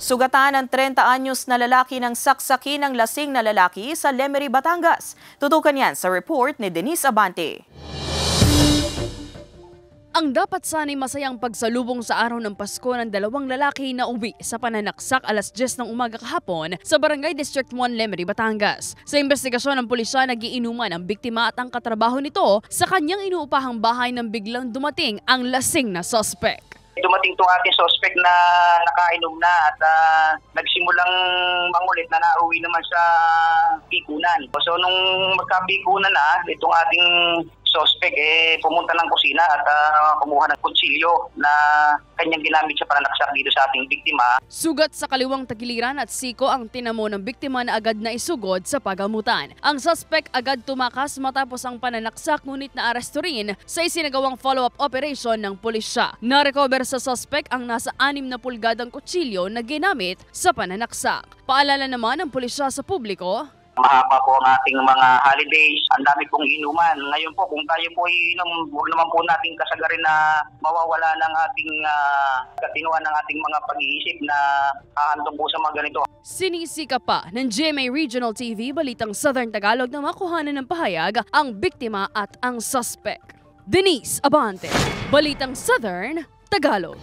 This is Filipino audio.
Sugatan ng 30 anyos na lalaki ng saksakin ng lasing na lalaki sa Lemery, Batangas. Tutukan yan sa report ni Denise Abante. Ang dapat sana'y masayang pagsalubong sa araw ng Pasko ng dalawang lalaki na uwi sa pananaksak alas 10 ng umaga kahapon sa Barangay District 1, Lemery, Batangas. Sa investigasyon ng pulisya, nagiinuman ang biktima at ang katrabaho nito sa kanyang inuupahang bahay nang biglang dumating ang lasing na suspect. Dumating itong ating suspect na nakainom na at nagsimulang mangulit na nauwi naman sa pikunan. So nung magkapikunan na, itong ating suspect pumunta ng kusina at kumuha ng kutsilyo na kanyang ginamit sa pananaksak dito sa ating biktima. Sugat sa kaliwang tagiliran at siko ang tinamo ng biktima na agad na isugod sa pagamutan. Ang suspect agad tumakas matapos ang pananaksak, ngunit naaresto rin sa isinagawang follow-up operation ng pulisya. Na-recover sa suspect ang nasa 6 na pulgadang kutsilyo na ginamit sa pananaksak. Paalala naman ng pulisya sa publiko, mahaba po ang ating mga holidays, ang dami pong inuman. Ngayon po, kung tayo po iinom, huwag naman po natin kasagarin na mawawala ng ating katinuan ng ating mga pag-iisip na hahantong po sa mga ganito. Sinisika pa ng GMA Regional TV Balitang Southern Tagalog na makuhanan ng pahayag ang biktima at ang suspect. Denise Abante, Balitang Southern Tagalog.